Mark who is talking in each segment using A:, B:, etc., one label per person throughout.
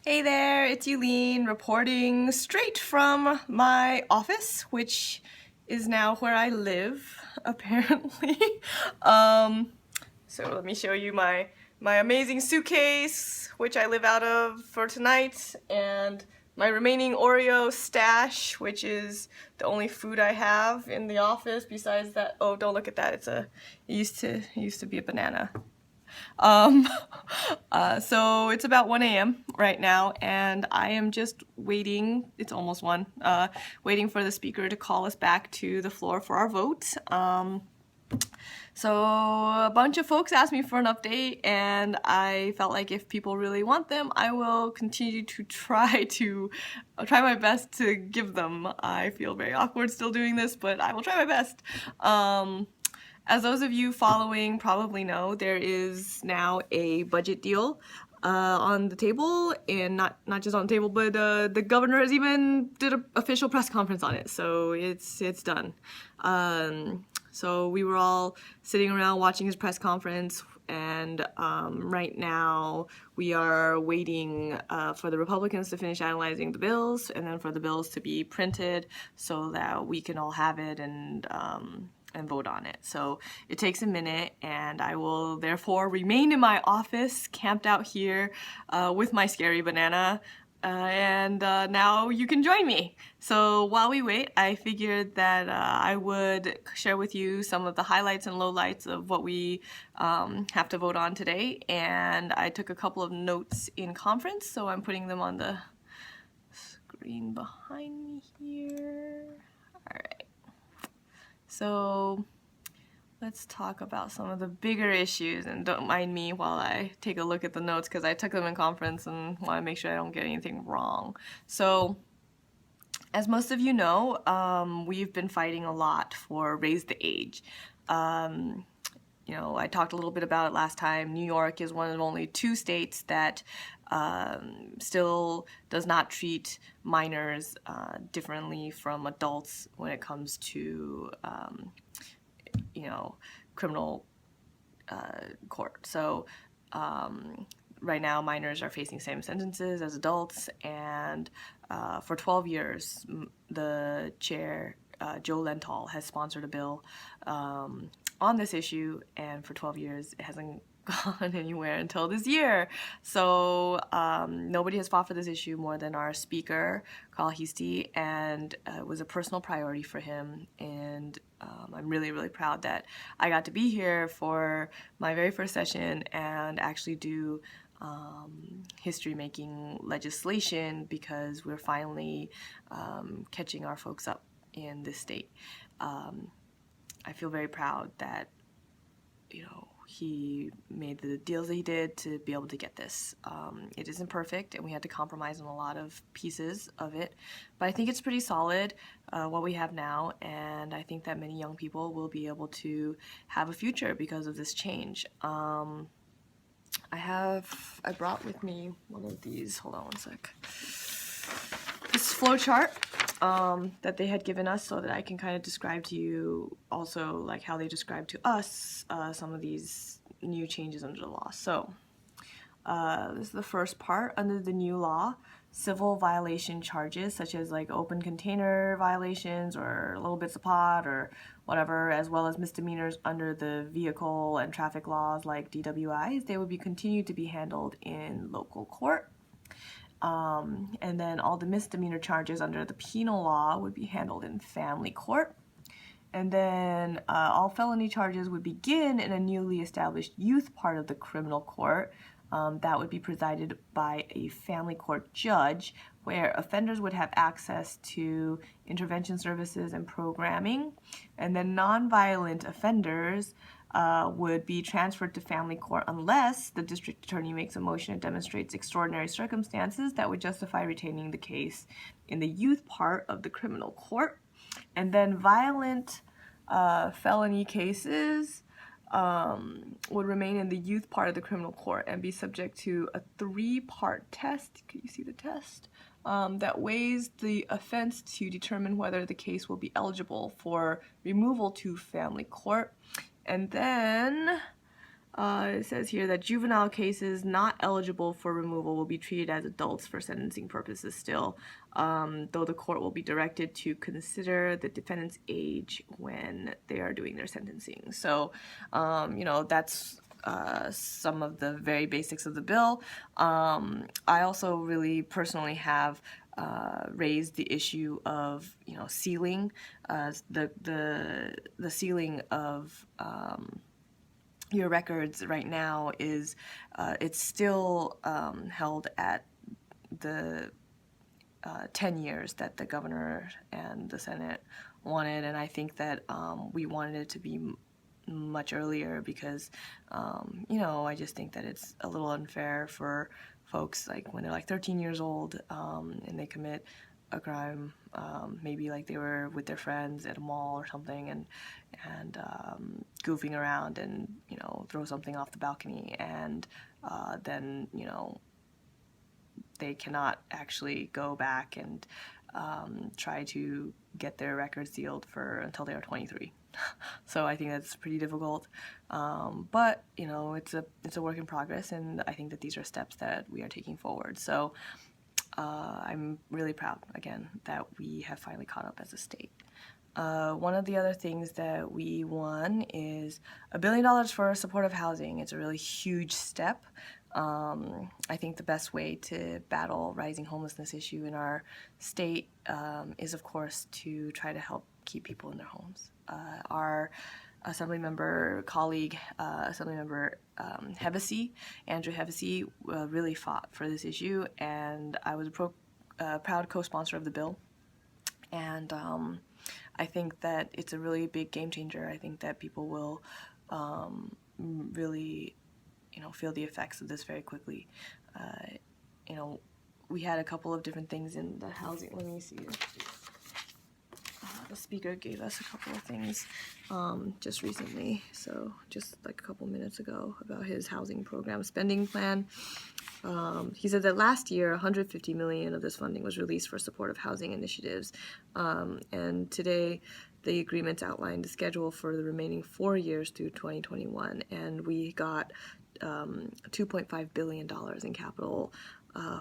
A: Hey there, it's Yuh-Line reporting straight from my office, which is now where I live, apparently. So let me show you my amazing suitcase, which I live out of for tonight, and my remaining Oreo stash, which is the only food I have in the office besides that. Oh, don't look at that. It used to be a banana. Um, so it's about 1 a.m. right now, and I am just waiting, it's almost 1, waiting for the speaker to call us back to the floor for our vote. So a bunch of folks asked me for an update, and I felt like if people really want them, I will continue to try my best to give them. I feel very awkward still doing this, but I will try my best. As those of you following probably know, there is now a budget deal on the table, and not just on the table, but the governor has even did an official press conference on it, so it's done. So we were all sitting around watching his press conference, and right now we are waiting for the Republicans to finish analyzing the bills, and then for the bills to be printed so that we can all have it and vote on it. So it takes a minute, and I will therefore remain in my office, camped out here with my scary banana, and now you can join me. So while we wait, I figured that I would share with you some of the highlights and lowlights of what we have to vote on today, and I took a couple of notes in conference, so I'm putting them on the screen behind me here. All right. So let's talk about some of the bigger issues, and don't mind me while I take a look at the notes because I took them in conference and want to make sure I don't get anything wrong. So as most of you know, we've been fighting a lot for raise the age. You know, I talked a little bit about it last time. New York is one of only 2 states that still does not treat minors differently from adults when it comes to, you know, criminal court. So right now minors are facing same sentences as adults, and for 12 years the chair, Joe Lenthal, has sponsored a bill on this issue, and for 12 years it hasn't gone anywhere until this year. So nobody has fought for this issue more than our speaker, Carl Heastie, and it was a personal priority for him, and I'm really, really proud that I got to be here for my very first session and actually do history-making legislation, because we're finally catching our folks up in this state. I feel very proud that, you know, he made the deals that he did to be able to get this. It isn't perfect, and we had to compromise on a lot of pieces of it, but I think it's pretty solid what we have now, and I think that many young people will be able to have a future because of this change. I brought with me one of these, hold on one sec, this flow chart that they had given us, so that I can kind of describe to you also like how they describe to us some of these new changes under the law. So this is the first part. Under the new law, civil violation charges such as like open container violations or little bits of pot or whatever, as well as misdemeanors under the vehicle and traffic laws like DWIs, they would be continued to be handled in local court. And then all the misdemeanor charges under the penal law would be handled in family court. And then all felony charges would begin in a newly established youth part of the criminal court. That would be presided by a family court judge, where offenders would have access to intervention services and programming. And then nonviolent offenders would be transferred to family court unless the district attorney makes a motion that demonstrates extraordinary circumstances that would justify retaining the case in the youth part of the criminal court. And then violent felony cases would remain in the youth part of the criminal court and be subject to a 3-part test. Can you see the test? That weighs the offense to determine whether the case will be eligible for removal to family court. And then It says here that juvenile cases not eligible for removal will be treated as adults for sentencing purposes still, though the court will be directed to consider the defendant's age when they are doing their sentencing. So, that's some of the very basics of the bill. I also really personally have raised the issue of sealing, the sealing of your records right now is it's still held at the 10 years that the governor and the Senate wanted, and I think that we wanted it to be much earlier because I just think that it's a little unfair for folks like when they're like 13 years old and they commit a crime, maybe like they were with their friends at a mall or something and goofing around and throw something off the balcony, and then they cannot actually go back and try to get their records sealed until they are 23. So I think that's pretty difficult, but it's a work in progress, and I think that these are steps that we are taking forward. So I'm really proud, again, that we have finally caught up as a state. One of the other things that we won is $1 billion for supportive housing. It's a really huge step. I think the best way to battle rising homelessness issue in our state is, of course, to try to help keep people in their homes. Our Assemblymember colleague, Assemblymember Andrew Hevesy, really fought for this issue, and I was a proud co-sponsor of the bill. And I think that it's a really big game changer. I think that people will really, feel the effects of this very quickly. We had a couple of different things in the housing. Let me see. The speaker gave us a couple of things just recently, so just like a couple minutes ago, about his housing program spending plan. He said that last year, $150 million of this funding was released for supportive housing initiatives, and today the agreements outlined the schedule for the remaining 4 years through 2021, and we got $2.5 billion in capital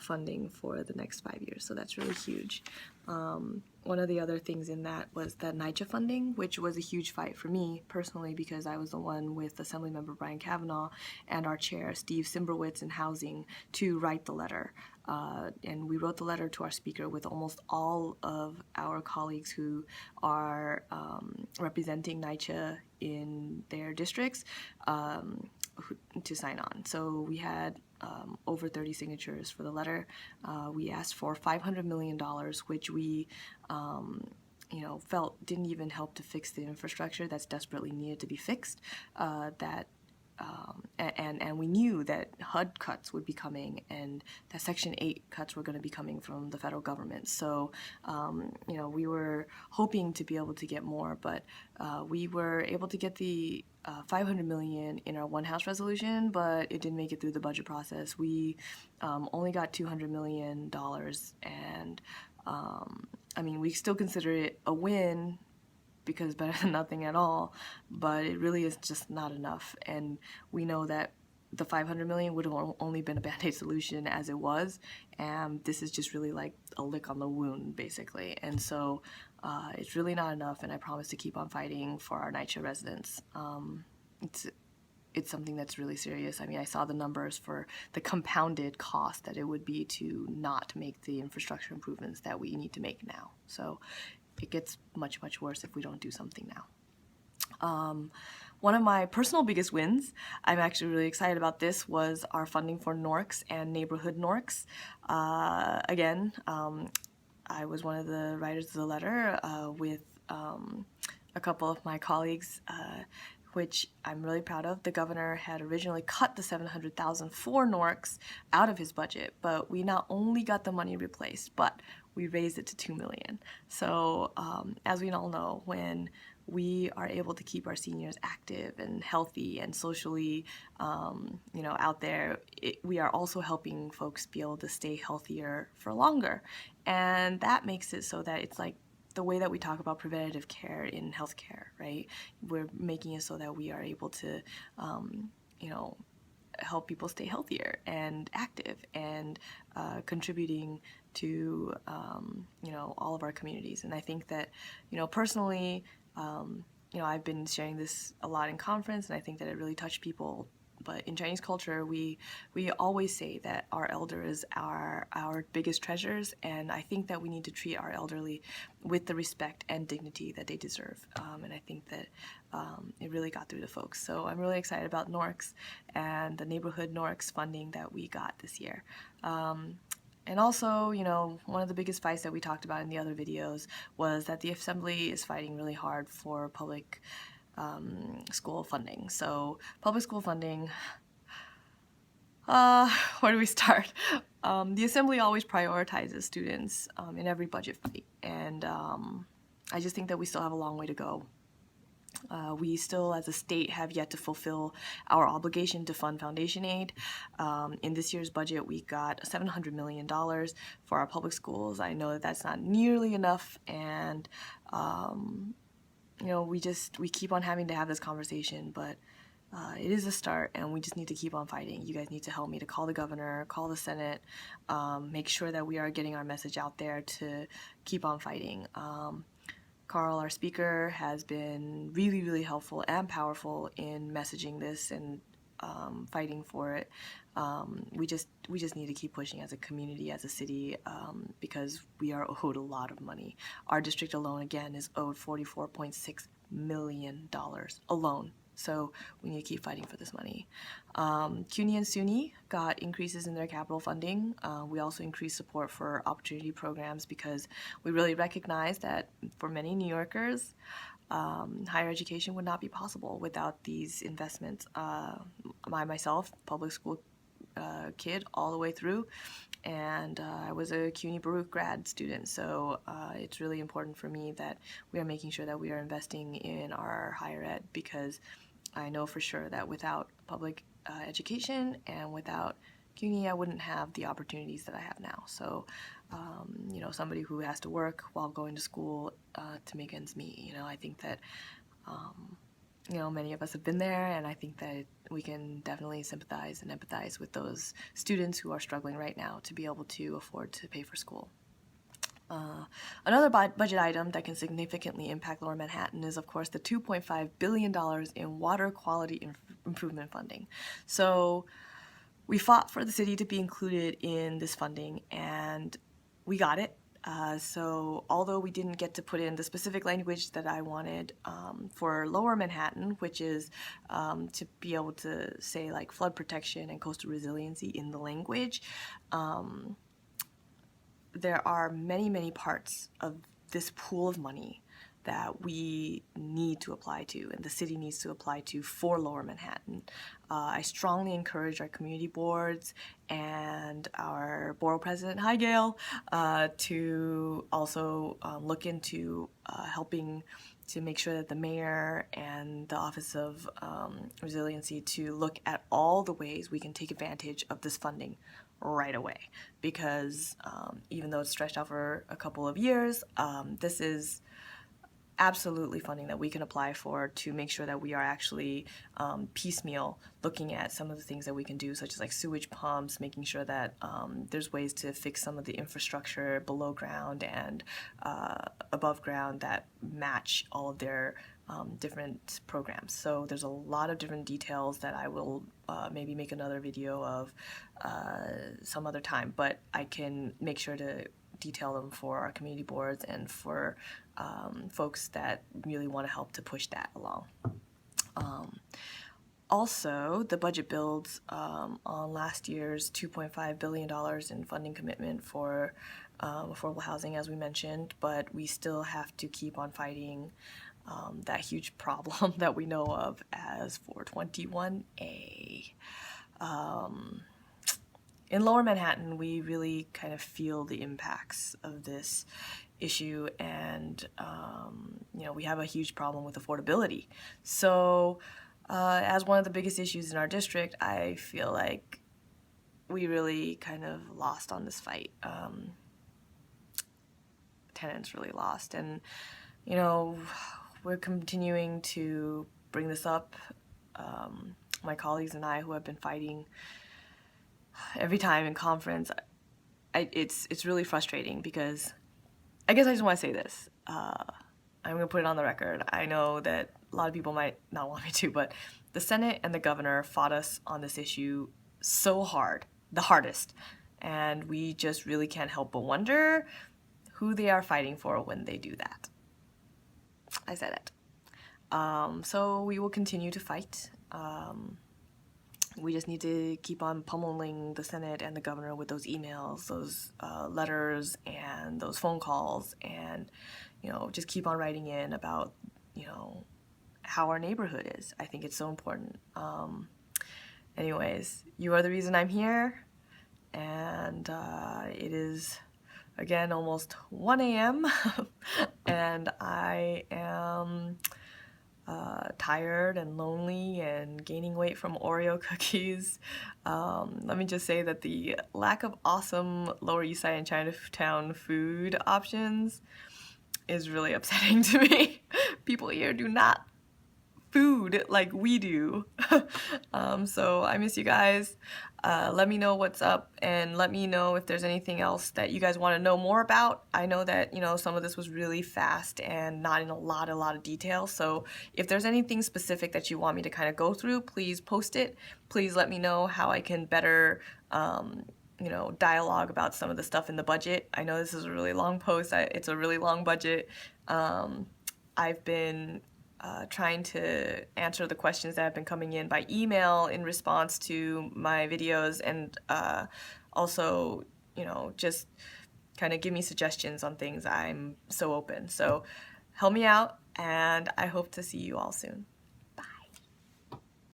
A: funding for the next 5 years, so that's really huge. One of the other things in that was the NYCHA funding, which was a huge fight for me personally because I was the one with Assemblymember Brian Kavanaugh and our chair, Steve Simbrowitz, in Housing to write the letter. And we wrote the letter to our speaker with almost all of our colleagues who are representing NYCHA in their districts to sign on. So we had over 30 signatures for the letter. We asked for $500 million, which we felt didn't even help to fix the infrastructure that's desperately needed to be fixed. And we knew that HUD cuts would be coming and that Section 8 cuts were going to be coming from the federal government. So, we were hoping to be able to get more, but we were able to get the $500 million in our One House resolution, but it didn't make it through the budget process. We only got $200 million, and we still consider it a win because better than nothing at all, but it really is just not enough. And we know that the $500 million would have only been a Band-Aid solution as it was, and this is just really like a lick on the wound, basically. And so it's really not enough, and I promise to keep on fighting for our NYCHA residents. It's something that's really serious. I saw the numbers for the compounded cost that it would be to not make the infrastructure improvements that we need to make now. So it gets much, much worse if we don't do something now. One of my personal biggest wins, I'm actually really excited about this, was our funding for NORCs and neighborhood NORCs. Again, I was one of the writers of the letter with a couple of my colleagues, which I'm really proud of. The governor had originally cut the $700,000 for NORCs out of his budget, but we not only got the money replaced, but we raised it to $2 million. So as we all know, when we are able to keep our seniors active and healthy and socially, out there, we are also helping folks be able to stay healthier for longer. And that makes it so that it's like the way that we talk about preventative care in healthcare, right? We're making it so that we are able to you know, help people stay healthier and active and contributing to you know, all of our communities. And I think that, you know, personally, you know, I've been sharing this a lot in conference, and I think that it really touched people. But in Chinese culture, we always say that our elders are our biggest treasures, and I think that we need to treat our elderly with the respect and dignity that they deserve. And I think that it really got through to folks. So I'm really excited about NORCS and the neighborhood NORCS funding that we got this year. And also, you know, one of the biggest fights that we talked about in the other videos was that the Assembly is fighting really hard for public school funding. So public school funding, where do we start? The Assembly always prioritizes students in every budget fight, and I just think that we still have a long way to go. We still, as a state, have yet to fulfill our obligation to fund foundation aid. In this year's budget, we got $700 million for our public schools. I know that that's not nearly enough, and you know, we keep on having to have this conversation, but it is a start, and we just need to keep on fighting. You guys need to help me to call the governor, call the Senate, make sure that we are getting our message out there to keep on fighting. Carl, our speaker, has been really, really helpful and powerful in messaging this and fighting for it. We just need to keep pushing as a community, as a city, because we are owed a lot of money. Our district alone, again, is owed $44.6 million alone. So we need to keep fighting for this money. CUNY and SUNY got increases in their capital funding. We also increased support for opportunity programs because we really recognize that for many New Yorkers, higher education would not be possible without these investments. Myself, public school kid all the way through, and I was a CUNY Baruch grad student, so it's really important for me that we are making sure that we are investing in our higher ed, because I know for sure that without public education and without CUNY, I wouldn't have the opportunities that I have now. So, you know, somebody who has to work while going to school to make ends meet, you know, I think that, you know, many of us have been there, and I think that we can definitely sympathize and empathize with those students who are struggling right now to be able to afford to pay for school. Another budget item that can significantly impact Lower Manhattan is, of course, the $2.5 billion in water quality improvement funding. So we fought for the city to be included in this funding, and we got it. So although we didn't get to put in the specific language that I wanted for Lower Manhattan, which is to be able to say like flood protection and coastal resiliency in the language, there are many, many parts of this pool of money that we need to apply to, and the city needs to apply to for Lower Manhattan. I strongly encourage our community boards and our borough president, hi Gail, to also look into helping to make sure that the mayor and the Office of Resiliency to look at all the ways we can take advantage of this funding right away, because even though it's stretched out for a couple of years, this is absolutely funding that we can apply for to make sure that we are actually piecemeal looking at some of the things that we can do, such as like sewage pumps, making sure that there's ways to fix some of the infrastructure below ground and above ground that match all of their different programs. So there's a lot of different details that I will maybe make another video of some other time, but I can make sure to detail them for our community boards and for folks that really want to help to push that along. Also, the budget builds on last year's $2.5 billion in funding commitment for affordable housing, as we mentioned, but we still have to keep on fighting that huge problem that we know of as 421A. In Lower Manhattan, we really kind of feel the impacts of this issue, and you know, we have a huge problem with affordability. So as one of the biggest issues in our district, I feel like we really kind of lost on this fight. Tenants really lost, and you know, we're continuing to bring this up my colleagues and I who have been fighting every time in conference, it's really frustrating because I guess I just want to say this. I'm going to put it on the record. I know that a lot of people might not want me to, but the Senate and the governor fought us on this issue so hard, the hardest, and we just really can't help but wonder who they are fighting for when they do that. I said it. So we will continue to fight. We just need to keep on pummeling the Senate and the governor with those emails, those letters, and those phone calls, and just keep on writing in about how our neighborhood is. I think it's so important. Anyways, you are the reason I'm here, and it is again almost 1 a.m. and I am tired and lonely and gaining weight from Oreo cookies. Let me just say that the lack of awesome Lower East Side and Chinatown food options is really upsetting to me. People here do not food like we do. So I miss you guys. Let me know what's up, and let me know if there's anything else that you guys want to know more about. I know that some of this was really fast and not in a lot of detail, so if there's anything specific that you want me to kind of go through, please post it. Please let me know how I can better dialogue about some of the stuff in the budget. I know this is a really long post. It's a really long budget. I've been trying to answer the questions that have been coming in by email in response to my videos, and also, just kind of give me suggestions on things. I'm so open. So help me out, and I hope to see you all soon.